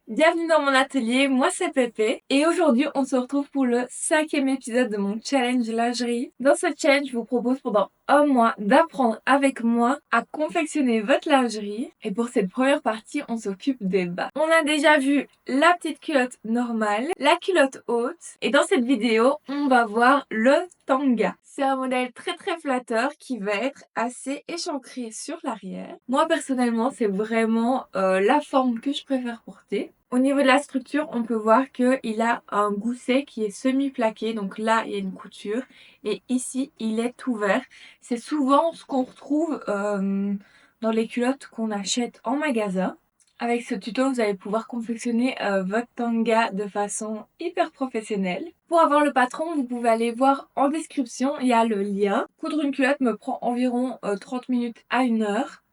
Bienvenue dans mon atelier, moi c'est Pépé et aujourd'hui on se retrouve pour le 5e épisode de mon challenge lingerie. Dans ce challenge, je vous propose pendant un mois d'apprendre avec moi à confectionner votre lingerie et pour cette première partie, on s'occupe des bas. On a déjà vu la petite culotte normale, la culotte haute et dans cette vidéo, on va voir le tanga. C'est un modèle très flatteur qui va être assez échancré sur l'arrière. Moi personnellement, c'est vraiment la forme que je préfère porter. Au niveau de la structure, on peut voir qu'il a un gousset qui est semi-plaqué. Donc là, il y a une couture. Et ici, il est ouvert. C'est souvent ce qu'on retrouve dans les culottes qu'on achète en magasin. Avec ce tuto, vous allez pouvoir confectionner votre tanga de façon hyper professionnelle. Pour avoir le patron, vous pouvez aller voir en description, il y a le lien. Coudre une culotte me prend environ 30 minutes à 1 heure.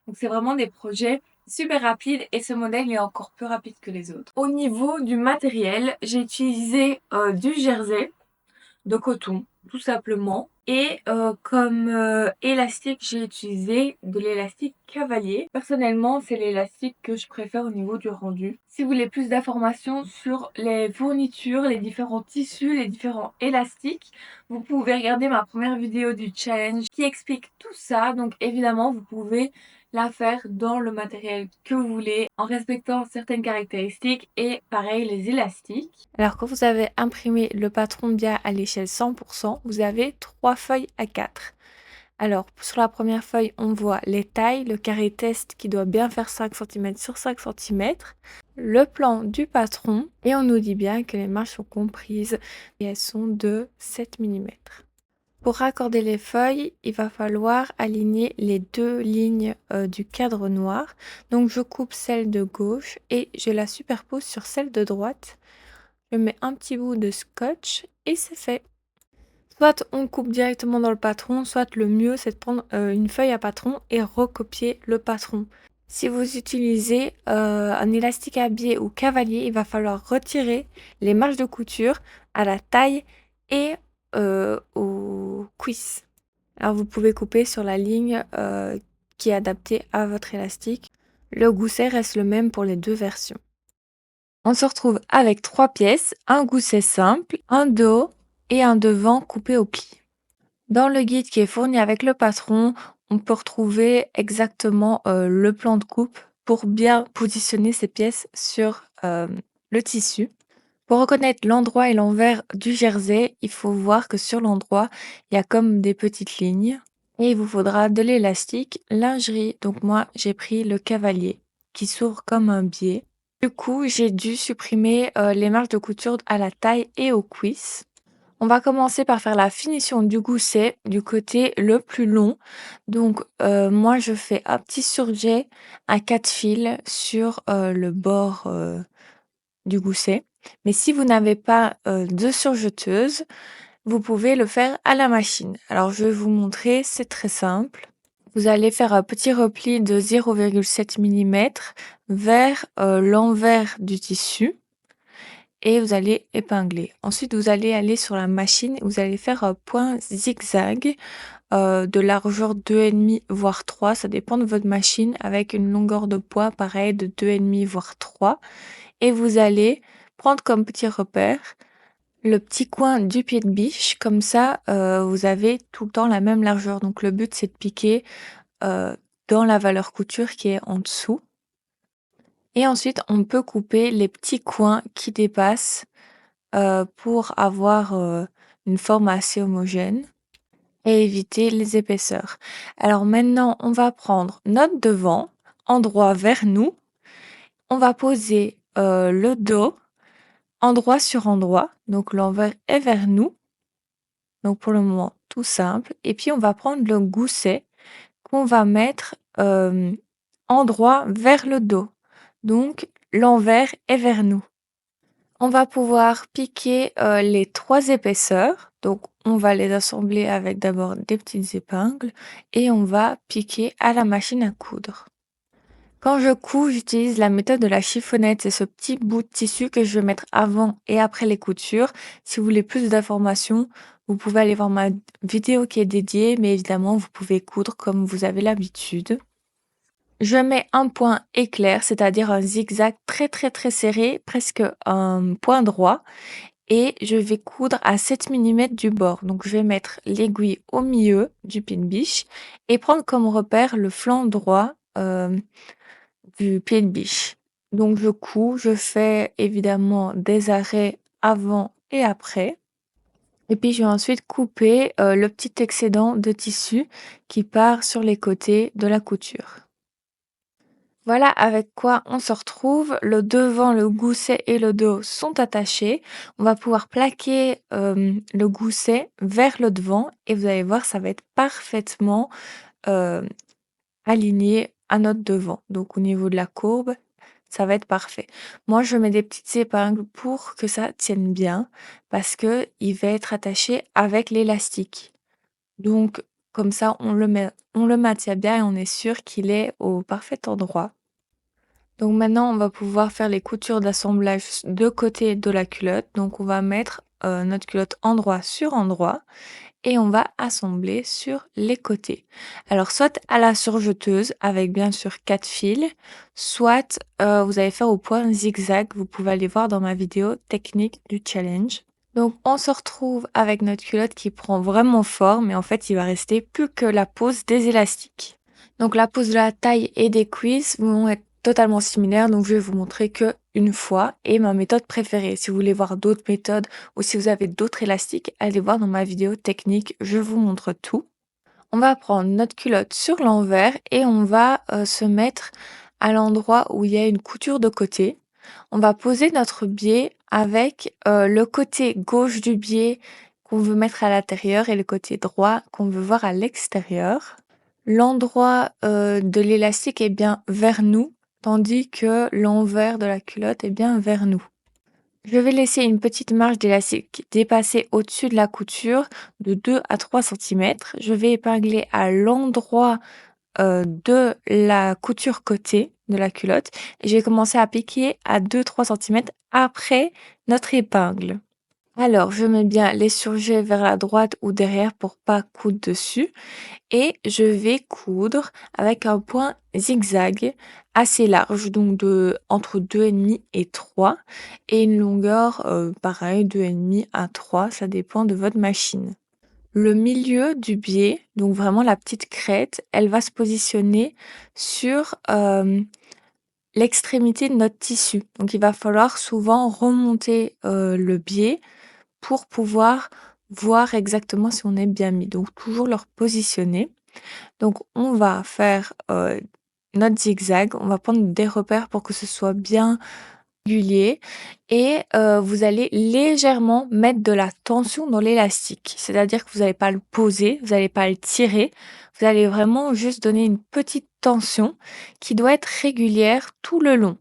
Donc c'est vraiment des projets super rapides et ce modèle est encore plus rapide que les autres. Au niveau du matériel, j'ai utilisé du jersey de coton, tout simplement. Et comme élastique, j'ai utilisé de l'élastique cavalier. Personnellement, c'est l'élastique que je préfère au niveau du rendu. Si vous voulez plus d'informations sur les fournitures, les différents tissus, les différents élastiques, vous pouvez regarder ma première vidéo du challenge qui explique tout ça. Donc évidemment, vous pouvez la faire dans le matériel que vous voulez en respectant certaines caractéristiques et pareil les élastiques. Alors quand vous avez imprimé le patron bien à l'échelle 100%, vous avez 3 feuilles A4. Alors sur la première feuille, on voit les tailles, le carré test qui doit bien faire 5 cm sur 5 cm, le plan du patron et on nous dit bien que les marges sont comprises et elles sont de 7 mm. Pour raccorder les feuilles, il va falloir aligner les deux lignes du cadre noir. Donc je coupe celle de gauche et je la superpose sur celle de droite. Je mets un petit bout de scotch et c'est fait. Soit on coupe directement dans le patron, soit le mieux c'est de prendre une feuille à patron et recopier le patron. Si vous utilisez un élastique à biais ou cavalier, il va falloir retirer les marges de couture à la taille et aux cuisses. Alors vous pouvez couper sur la ligne qui est adaptée à votre élastique. Le gousset reste le même pour les deux versions. On se retrouve avec 3 pièces, un gousset simple, un dos et un devant coupé au pli. Dans le guide qui est fourni avec le patron, on peut retrouver exactement le plan de coupe pour bien positionner ces pièces sur le tissu. Pour reconnaître l'endroit et l'envers du jersey, il faut voir que sur l'endroit, il y a comme des petites lignes. Et il vous faudra de l'élastique lingerie. Donc moi, j'ai pris le cavalier qui s'ouvre comme un biais. Du coup, j'ai dû supprimer les marges de couture à la taille et aux cuisses. On va commencer par faire la finition du gousset du côté le plus long. Donc moi, je fais un petit surjet à 4 fils sur le bord du gousset. Mais si vous n'avez pas de surjeteuse, vous pouvez le faire à la machine. Alors je vais vous montrer, c'est très simple. Vous allez faire un petit repli de 0,7 mm vers l'envers du tissu et vous allez épingler. Ensuite, vous allez aller sur la machine, vous allez faire un point zigzag de largeur 2,5 voire 3, ça dépend de votre machine, avec une longueur de poids pareil de 2,5 voire 3. Et vous allez prendre comme petit repère le petit coin du pied de biche, comme ça vous avez tout le temps la même largeur. Donc le but c'est de piquer dans la valeur couture qui est en dessous. Et ensuite on peut couper les petits coins qui dépassent pour avoir une forme assez homogène et éviter les épaisseurs. Alors maintenant on va prendre notre devant, endroit vers nous. On va poser le dos endroit sur endroit, donc l'envers est vers nous. Donc pour le moment, tout simple. Et puis on va prendre le gousset qu'on va mettre endroit vers le dos. Donc l'envers est vers nous. On va pouvoir piquer les 3 épaisseurs. Donc on va les assembler avec d'abord des petites épingles et on va piquer à la machine à coudre. Quand je couds, j'utilise la méthode de la chiffonnette. C'est ce petit bout de tissu que je vais mettre avant et après les coutures. Si vous voulez plus d'informations, vous pouvez aller voir ma vidéo qui est dédiée, mais évidemment, vous pouvez coudre comme vous avez l'habitude. Je mets un point éclair, c'est-à-dire un zigzag très très très serré, presque un point droit, et je vais coudre à 7 mm du bord. Donc je vais mettre l'aiguille au milieu du pin biche et prendre comme repère le flanc droit du pin biche. Donc je couds, je fais évidemment des arrêts avant et après. Et puis je vais ensuite couper le petit excédent de tissu qui part sur les côtés de la couture. Voilà avec quoi on se retrouve. Le devant, le gousset et le dos sont attachés. On va pouvoir plaquer le gousset vers le devant et vous allez voir, ça va être parfaitement euh, aligné à notre devant. Donc au niveau de la courbe, ça va être parfait. Moi, je mets des petites épingles pour que ça tienne bien parce que il va être attaché avec l'élastique. Donc comme ça, on le maintient bien et on est sûr qu'il est au parfait endroit. Donc maintenant, on va pouvoir faire les coutures d'assemblage de côté de la culotte. Donc on va mettre notre culotte endroit sur endroit et on va assembler sur les côtés. Alors soit à la surjeteuse avec bien sûr 4 fils, soit vous allez faire au point zigzag. Vous pouvez aller voir dans ma vidéo technique du challenge. Donc on se retrouve avec notre culotte qui prend vraiment forme mais en fait il va rester plus que la pose des élastiques. Donc la pose de la taille et des cuisses vont être totalement similaires, donc je vais vous montrer que une fois et ma méthode préférée. Si vous voulez voir d'autres méthodes ou si vous avez d'autres élastiques, allez voir dans ma vidéo technique, je vous montre tout. On va prendre notre culotte sur l'envers et on va se mettre à l'endroit où il y a une couture de côté. On va poser notre biais avec le côté gauche du biais qu'on veut mettre à l'intérieur et le côté droit qu'on veut voir à l'extérieur. L'endroit de l'élastique est bien vers nous, tandis que l'envers de la culotte est bien vers nous. Je vais laisser une petite marge d'élastique dépasser au-dessus de la couture de 2 à 3 cm. Je vais épingler à l'endroit de la couture côté de la culotte et je vais commencer à piquer à 2-3 cm après notre épingle. Alors, je mets bien les surjets vers la droite ou derrière pour pas coudre dessus et je vais coudre avec un point zigzag assez large, donc de entre 2,5 et 3 et une longueur pareil 2,5 à 3, ça dépend de votre machine. Le milieu du biais, donc vraiment la petite crête, elle va se positionner sur l'extrémité de notre tissu. Donc il va falloir souvent remonter le biais pour pouvoir voir exactement si on est bien mis. Donc toujours le repositionner. Donc on va faire notre zigzag, on va prendre des repères pour que ce soit bien régulier et vous allez légèrement mettre de la tension dans l'élastique. C'est-à-dire que vous n'allez pas le poser, vous n'allez pas le tirer, vous allez vraiment juste donner une petite tension qui doit être régulière tout le long.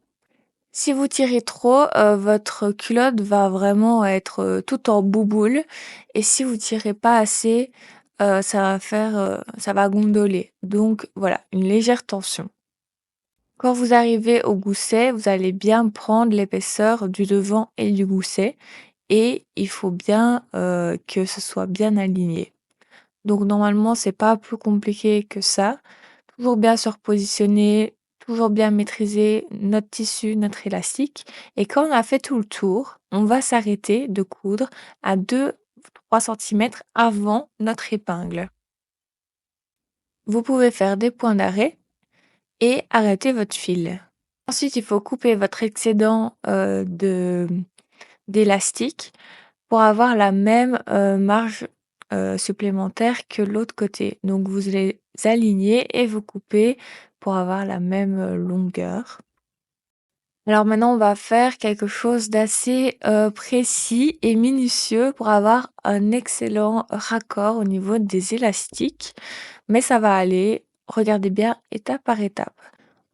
Si vous tirez trop, votre culotte va vraiment être, toute en bouboule et si vous tirez pas assez, ça va gondoler. Donc voilà, une légère tension. Quand vous arrivez au gousset, vous allez bien prendre l'épaisseur du devant et du gousset et il faut bien, que ce soit bien aligné. Donc normalement, c'est pas plus compliqué que ça. Toujours bien se repositionner, toujours bien maîtriser notre tissu, notre élastique. Et quand on a fait tout le tour, on va s'arrêter de coudre à 2-3 cm avant notre épingle. Vous pouvez faire des points d'arrêt et arrêter votre fil. Ensuite, il faut couper votre excédent d'élastique pour avoir la même marge supplémentaire que l'autre côté. Donc vous les alignez et vous coupez pour avoir la même longueur. Alors maintenant, on va faire quelque chose d'assez précis et minutieux pour avoir un excellent raccord au niveau des élastiques. Mais ça va aller, regardez bien étape par étape.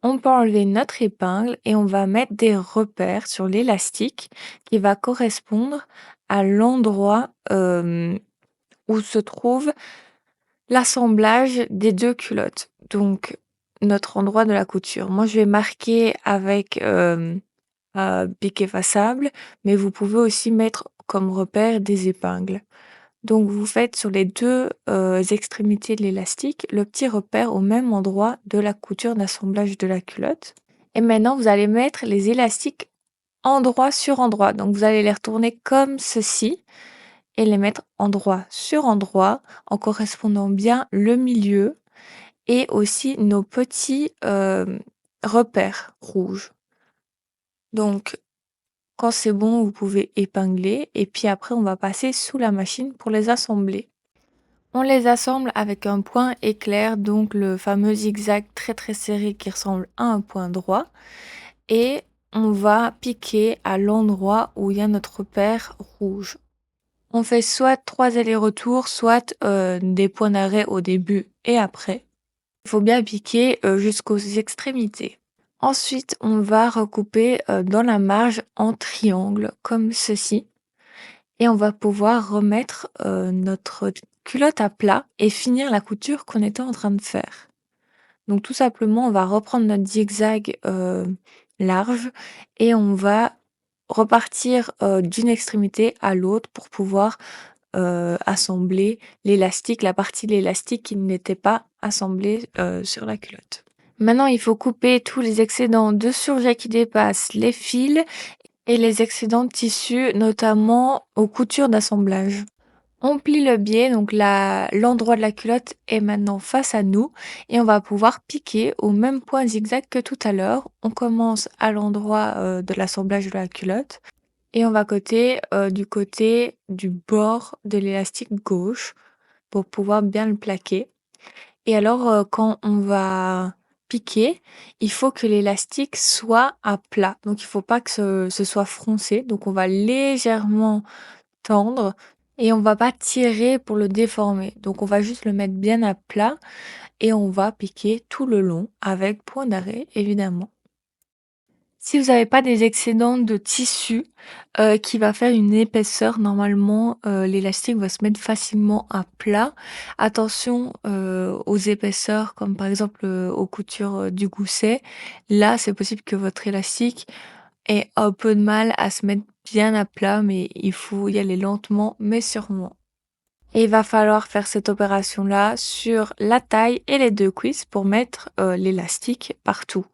On peut enlever notre épingle et on va mettre des repères sur l'élastique qui va correspondre à l'endroit où se trouve l'assemblage des 2 culottes. Donc notre endroit de la couture. Moi, je vais marquer avec un pic effaçable, mais vous pouvez aussi mettre comme repère des épingles. Donc vous faites sur les deux extrémités de l'élastique le petit repère au même endroit de la couture d'assemblage de la culotte. Et maintenant, vous allez mettre les élastiques endroit sur endroit. Donc vous allez les retourner comme ceci et les mettre endroit sur endroit en correspondant bien le milieu et aussi nos petits repères rouges. Donc quand c'est bon, vous pouvez épingler et puis après on va passer sous la machine pour les assembler. On les assemble avec un point éclair, donc le fameux zigzag très très serré qui ressemble à un point droit. Et on va piquer à l'endroit où il y a notre repère rouge. On fait soit 3 allers-retours, soit des points d'arrêt au début et après. Il faut bien piquer jusqu'aux extrémités. Ensuite, on va recouper dans la marge en triangle comme ceci. Et on va pouvoir remettre notre culotte à plat et finir la couture qu'on était en train de faire. Donc tout simplement, on va reprendre notre zigzag large et on va repartir d'une extrémité à l'autre pour pouvoir assembler l'élastique, la partie de l'élastique qui n'était pas assemblée sur la culotte. Maintenant, il faut couper tous les excédents de surjet qui dépassent les fils et les excédents de tissu, notamment aux coutures d'assemblage. On plie le biais, donc l'endroit de la culotte est maintenant face à nous et on va pouvoir piquer au même point zigzag que tout à l'heure. On commence à l'endroit de l'assemblage de la culotte et on va coter du côté du bord de l'élastique gauche pour pouvoir bien le plaquer. Et alors quand on va piquer, il faut que l'élastique soit à plat. Donc il ne faut pas que ce soit froncé. Donc on va légèrement tendre et on va pas tirer pour le déformer. Donc on va juste le mettre bien à plat et on va piquer tout le long avec point d'arrêt évidemment. Si vous n'avez pas des excédents de tissu qui va faire une épaisseur, normalement l'élastique va se mettre facilement à plat. Attention aux épaisseurs comme par exemple aux coutures du gousset. Là, c'est possible que votre élastique ait un peu de mal à se mettre bien à plat, mais il faut y aller lentement mais sûrement. Et il va falloir faire cette opération-là sur la taille et les deux cuisses pour mettre l'élastique partout.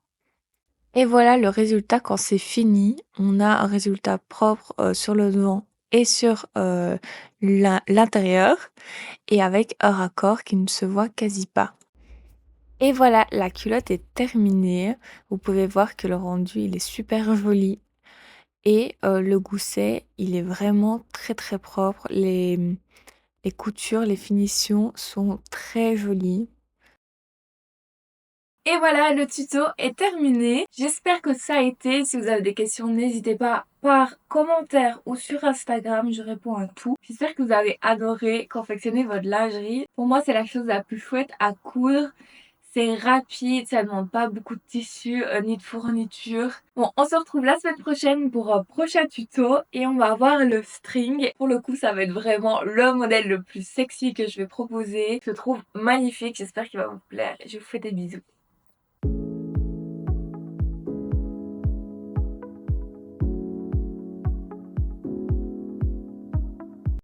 Et voilà le résultat quand c'est fini. On a un résultat propre sur le devant et sur l'intérieur et avec un raccord qui ne se voit quasi pas. Et voilà, la culotte est terminée. Vous pouvez voir que le rendu, il est super joli. Et le gousset, il est vraiment très très propre. Les coutures, les finitions sont très jolies. Et voilà, le tuto est terminé. J'espère que ça a été. Si vous avez des questions, n'hésitez pas par commentaire ou sur Instagram, je réponds à tout. J'espère que vous avez adoré confectionner votre lingerie. Pour moi, c'est la chose la plus chouette à coudre. C'est rapide, ça demande pas beaucoup de tissu ni de fourniture. Bon, on se retrouve la semaine prochaine pour un prochain tuto et on va voir le string. Pour le coup, ça va être vraiment le modèle le plus sexy que je vais proposer. Je le trouve magnifique, j'espère qu'il va vous plaire. Je vous fais des bisous.